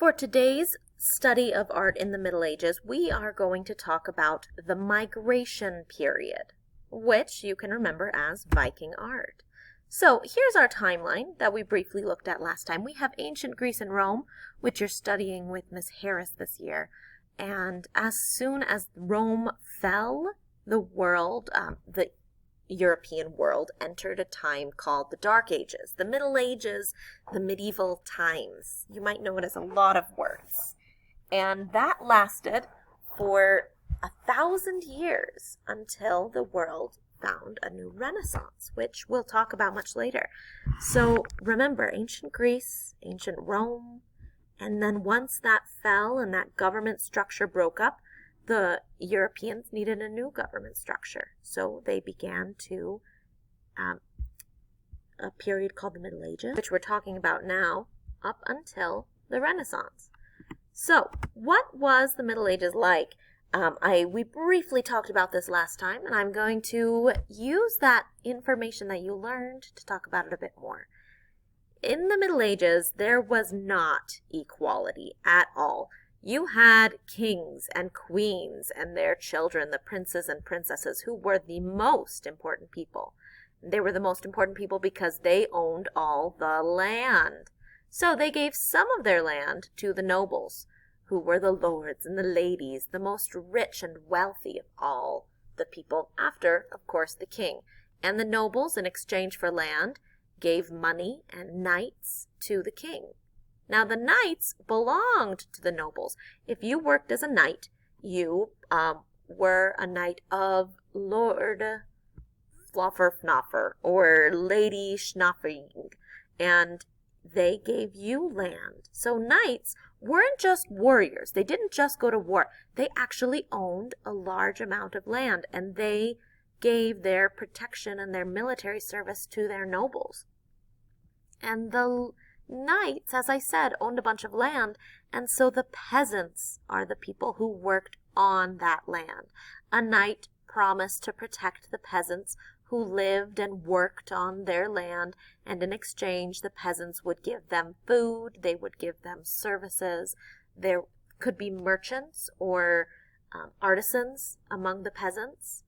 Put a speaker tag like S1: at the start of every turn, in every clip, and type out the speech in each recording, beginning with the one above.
S1: For today's study of art in the Middle Ages, we are going to talk about the migration period, which you can remember as Viking art. So here's our timeline that we briefly looked at last time. We have ancient Greece and Rome, which you're studying with Miss Harris this year. And as soon as Rome fell, the European world entered a time called the Dark Ages, the Middle Ages, the medieval times. You might know it as a lot of words. And that lasted for 1,000 years until the world found a new Renaissance, which we'll talk about much later. So remember, ancient Greece, ancient Rome, and then once that fell and that government structure broke up, the Europeans needed a new government structure. So they began to a period called the Middle Ages, which we're talking about now, up until the Renaissance. So what was the Middle Ages like? We briefly talked about this last time, and I'm going to use that information that you learned to talk about it a bit more. In the Middle Ages, there was not equality at all. You had kings and queens and their children, the princes and princesses, who were the most important people. They were the most important people because they owned all the land. So they gave some of their land to the nobles, who were the lords and the ladies, the most rich and wealthy of all the people, after, of course, the king. And the nobles, in exchange for land, gave money and knights to the king. Now, the knights belonged to the nobles. If you worked as a knight, you were a knight of Lord Flofferfnoffer or Lady Schnaffing, and they gave you land. So knights weren't just warriors. They didn't just go to war. They actually owned a large amount of land, and they gave their protection and their military service to their nobles. And the knights, as I said, owned a bunch of land, and so the peasants are the people who worked on that land. A knight promised to protect the peasants who lived and worked on their land, and in exchange the peasants would give them food, they would give them services. There could be merchants or artisans among the peasants.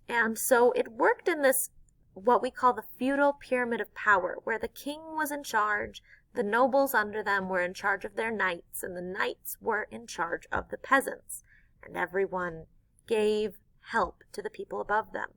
S1: And so it worked in this what we call the feudal pyramid of power, where the king was in charge, the nobles under them were in charge of their knights, and the knights were in charge of the peasants, and everyone gave help to the people above them.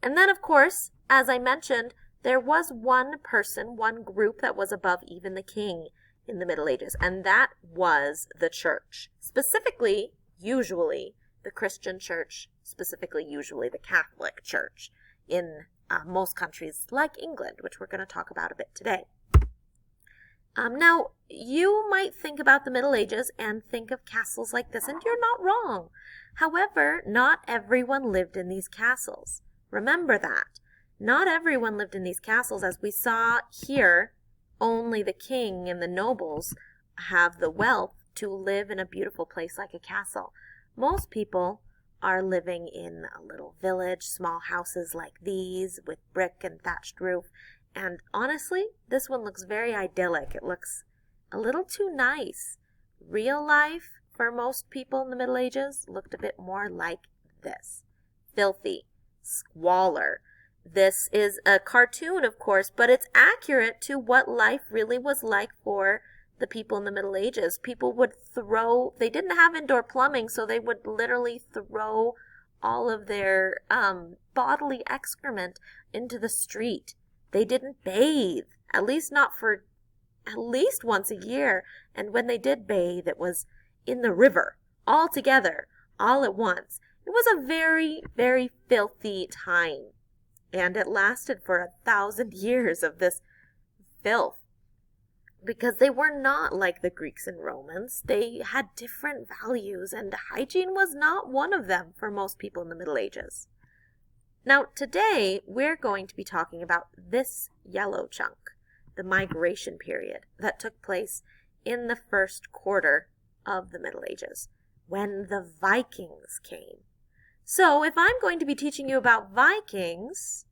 S1: And then, of course, as I mentioned, there was one person, one group that was above even the king in the Middle Ages, and that was the church. Specifically, usually, the Christian church, specifically, usually, the Catholic church in most countries like England, which we're going to talk about a bit today. Now, you might think about the Middle Ages and think of castles like this, and you're not wrong. However, not everyone lived in these castles. Remember that. Not everyone lived in these castles. As we saw here, only the king and the nobles have the wealth to live in a beautiful place like a castle. Most people are living in a little village, small houses like these with brick and thatched roof. And honestly, this one looks very idyllic. It looks a little too nice. Real life, for most people in the Middle Ages, looked a bit more like this. Filthy, squalor. This is a cartoon, of course, but it's accurate to what life really was like for the people in the Middle Ages. People would they didn't have indoor plumbing, so they would literally throw all of their bodily excrement into the street. They didn't bathe, at least not for at least once a year. And when they did bathe, it was in the river, all together, all at once. It was a very, very filthy time. And it lasted for 1,000 years of this filth. Because they were not like the Greeks and Romans. They had different values, and hygiene was not one of them for most people in the Middle Ages. Now, today, we're going to be talking about this yellow chunk, the migration period that took place in the first quarter of the Middle Ages, when the Vikings came. So, if I'm going to be teaching you about Vikings,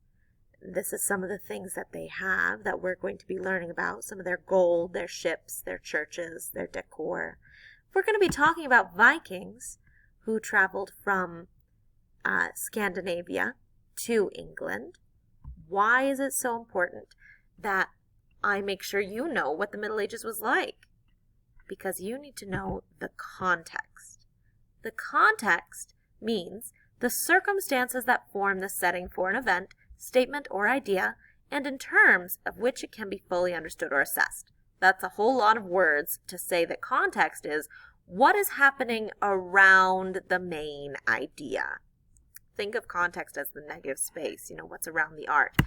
S1: this is some of the things that they have that we're going to be learning about. Some of their gold, their ships, their churches, their decor. We're going to be talking about Vikings who traveled from Scandinavia to England. Why is it so important that I make sure you know what the Middle Ages was like? Because you need to know the context. The context means the circumstances that form the setting for an event, statement, or idea, and in terms of which it can be fully understood or assessed. That's a whole lot of words to say that context is what is happening around the main idea. Think of context as the negative space, what's around the art.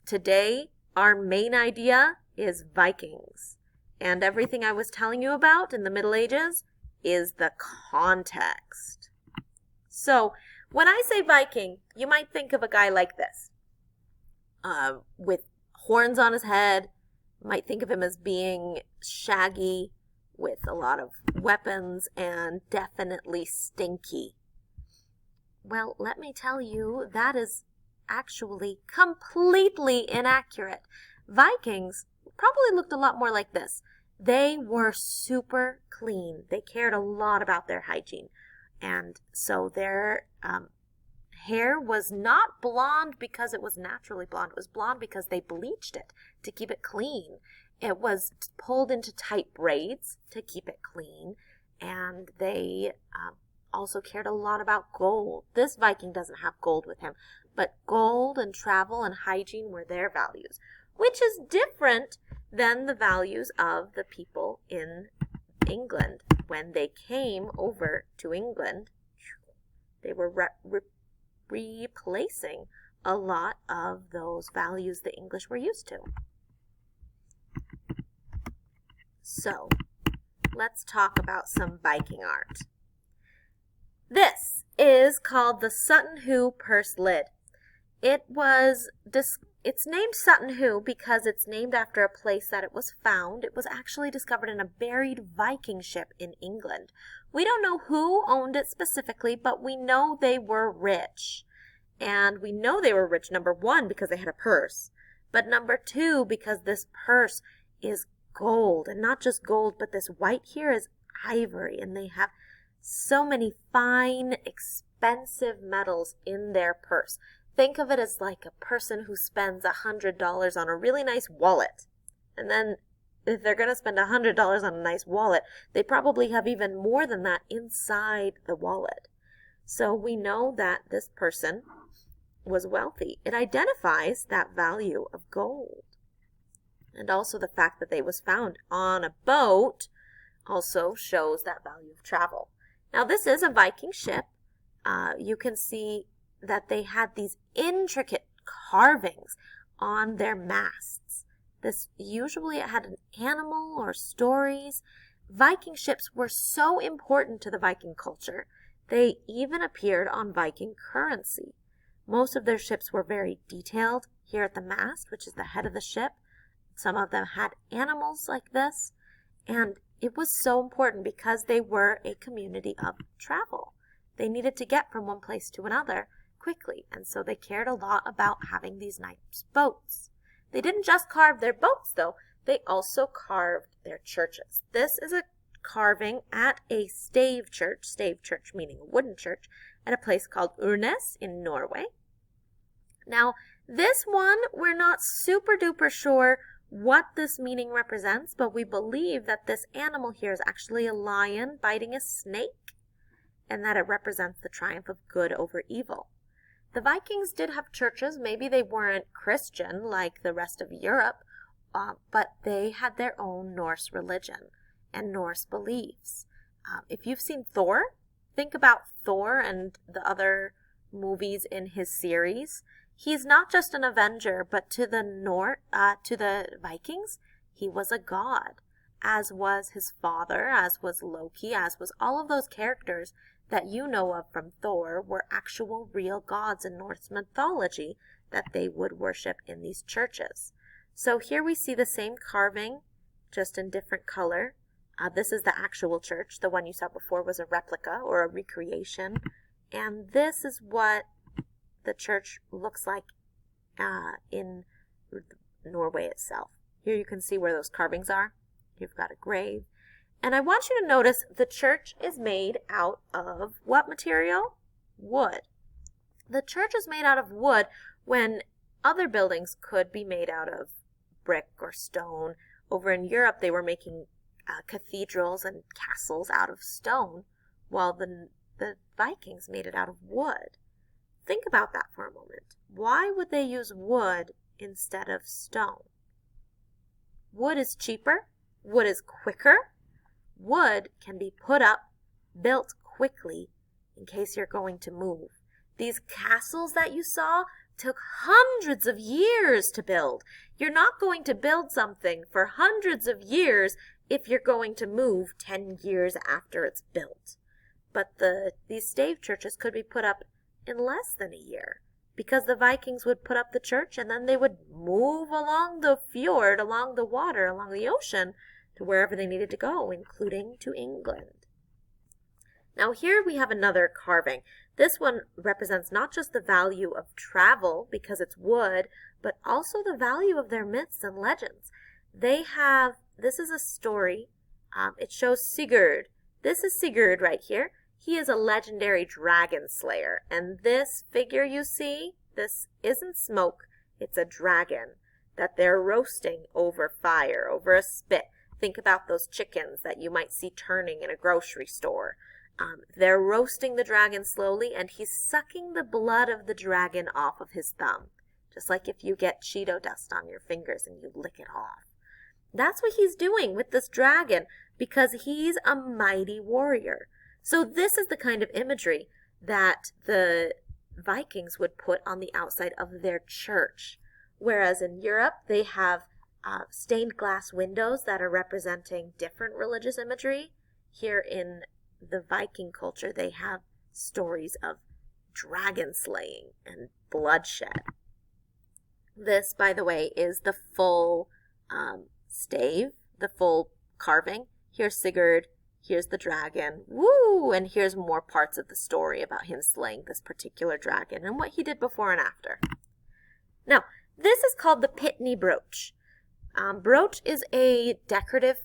S1: Today, our main idea is Vikings. And everything I was telling you about in the Middle Ages is the context. So, when I say Viking, you might think of a guy like this. With horns on his head. You might think of him as being shaggy with a lot of weapons and definitely stinky. Well, let me tell you, that is actually completely inaccurate. Vikings probably looked a lot more like this. They were super clean. They cared a lot about their hygiene. And so their hair was not blonde because it was naturally blonde. It was blonde because they bleached it to keep it clean. It was pulled into tight braids to keep it clean. And they also cared a lot about gold. This Viking doesn't have gold with him, but gold and travel and hygiene were their values, which is different than the values of the people in England. When they came over to England, they were replacing a lot of those values the English were used to. So, let's talk about some Viking art. This is called the Sutton Hoo purse lid. It's named Sutton Hoo because it's named after a place that it was found. It was actually discovered in a buried Viking ship in England. We don't know who owned it specifically, but we know they were rich. And we know they were rich, number one, because they had a purse. But number two, because this purse is gold. And not just gold, but this white here is ivory. And they have so many fine, expensive metals in their purse. Think of it as like a person who spends $100 on a really nice wallet. And then if they're going to spend $100 on a nice wallet, they probably have even more than that inside the wallet. So we know that this person was wealthy. It identifies that value of gold. And also the fact that they was found on a boat also shows that value of travel. Now this is a Viking ship. You can see that they had these intricate carvings on their masts. Usually it had an animal or stories. Viking ships were so important to the Viking culture, they even appeared on Viking currency. Most of their ships were very detailed here at the mast, which is the head of the ship. Some of them had animals like this, and it was so important because they were a community of travel. They needed to get from one place to another quickly, and so they cared a lot about having these nice boats. They didn't just carve their boats, though. They also carved their churches. This is a carving at a stave church meaning a wooden church, at a place called Urnes in Norway. Now, this one, we're not super duper sure what this meaning represents, but we believe that this animal here is actually a lion biting a snake, and that it represents the triumph of good over evil. The Vikings did have churches. Maybe they weren't Christian like the rest of Europe, but they had their own Norse religion and Norse beliefs. If you've seen Thor, think about Thor and the other movies in his series. He's not just an avenger, but to the Vikings, he was a god, as was his father, as was Loki, as was all of those characters that you know of from Thor were actual real gods in Norse mythology that they would worship in these churches. So here we see the same carving, just in different color. This is the actual church. The one you saw before was a replica or a recreation. And this is what the church looks like in Norway itself. Here you can see where those carvings are. You've got a grave. And I want you to notice the church is made out of what material? Wood. The church is made out of wood when other buildings could be made out of brick or stone. Over in Europe, they were making cathedrals and castles out of stone, while the Vikings made it out of wood. Think about that for a moment. Why would they use wood instead of stone? Wood is cheaper. Wood is quicker. Wood can be put up, built quickly in case you're going to move. These castles that you saw took hundreds of years to build. You're not going to build something for hundreds of years if you're going to move 10 years after it's built. But these stave churches could be put up in less than a year because the Vikings would put up the church and then they would move along the fjord, along the water, along the ocean to wherever they needed to go, including to England. Now here we have another carving. This one represents not just the value of travel because it's wood, but also the value of their myths and legends. This is a story. It shows Sigurd. This is Sigurd right here. He is a legendary dragon slayer. And this figure you see, this isn't smoke. It's a dragon that they're roasting over fire, over a spit. Think about those chickens that you might see turning in a grocery store. They're roasting the dragon slowly, and he's sucking the blood of the dragon off of his thumb, just like if you get Cheeto dust on your fingers and you lick it off. That's what he's doing with this dragon because he's a mighty warrior. So this is the kind of imagery that the Vikings would put on the outside of their church, whereas in Europe they have stained glass windows that are representing different religious imagery. Here in the Viking culture, they have stories of dragon slaying and bloodshed. This, by the way, is the full stave, the full carving. Here's Sigurd, here's the dragon, woo! And here's more parts of the story about him slaying this particular dragon and what he did before and after. Now, this is called the pitney brooch. Brooch is a decorative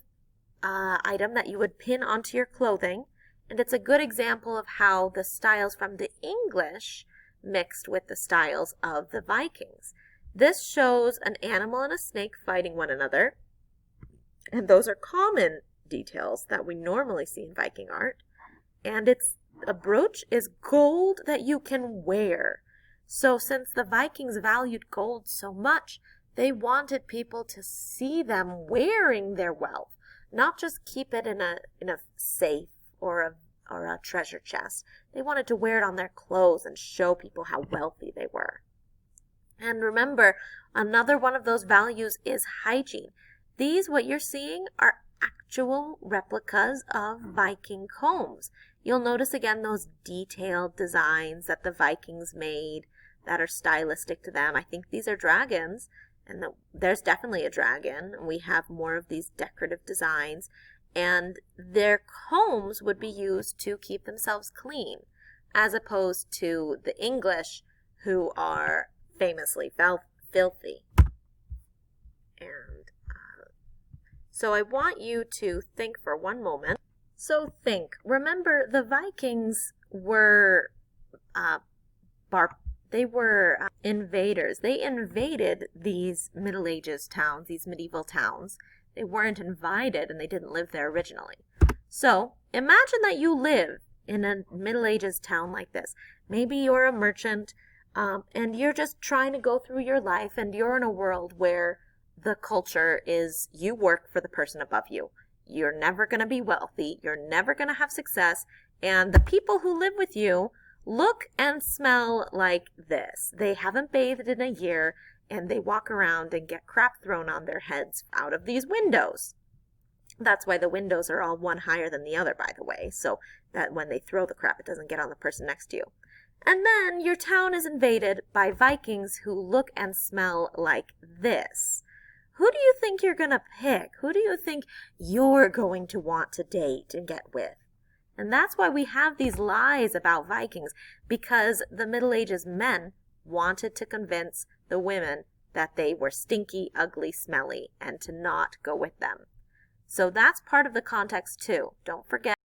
S1: item that you would pin onto your clothing. And it's a good example of how the styles from the English mixed with the styles of the Vikings. This shows an animal and a snake fighting one another. And those are common details that we normally see in Viking art. And a brooch is gold that you can wear. So since the Vikings valued gold so much, they wanted people to see them wearing their wealth, not just keep it in a safe or a treasure chest. They wanted to wear it on their clothes and show people how wealthy they were. And remember, another one of those values is hygiene. These, what you're seeing, are actual replicas of Viking combs. You'll notice again those detailed designs that the Vikings made that are stylistic to them. I think these are dragons, and there's definitely a dragon. We have more of these decorative designs. And their combs would be used to keep themselves clean, as opposed to the English, who are famously filthy. And so I want you to think for one moment. So think. Remember, the Vikings were invaders. They invaded these Middle Ages towns, these medieval towns. They weren't invited and they didn't live there originally. So imagine that you live in a Middle Ages town like this. Maybe you're a merchant and you're just trying to go through your life, and you're in a world where the culture is you work for the person above you. You're never going to be wealthy. You're never going to have success. And the people who live with you look and smell like this. They haven't bathed in a year, and they walk around and get crap thrown on their heads out of these windows. That's why the windows are all one higher than the other, by the way, so that when they throw the crap, it doesn't get on the person next to you. And then your town is invaded by Vikings who look and smell like this. Who do you think you're going to pick? Who do you think you're going to want to date and get with? And that's why we have these lies about Vikings, because the Middle Ages men wanted to convince the women that they were stinky, ugly, smelly, and to not go with them. So that's part of the context too. Don't forget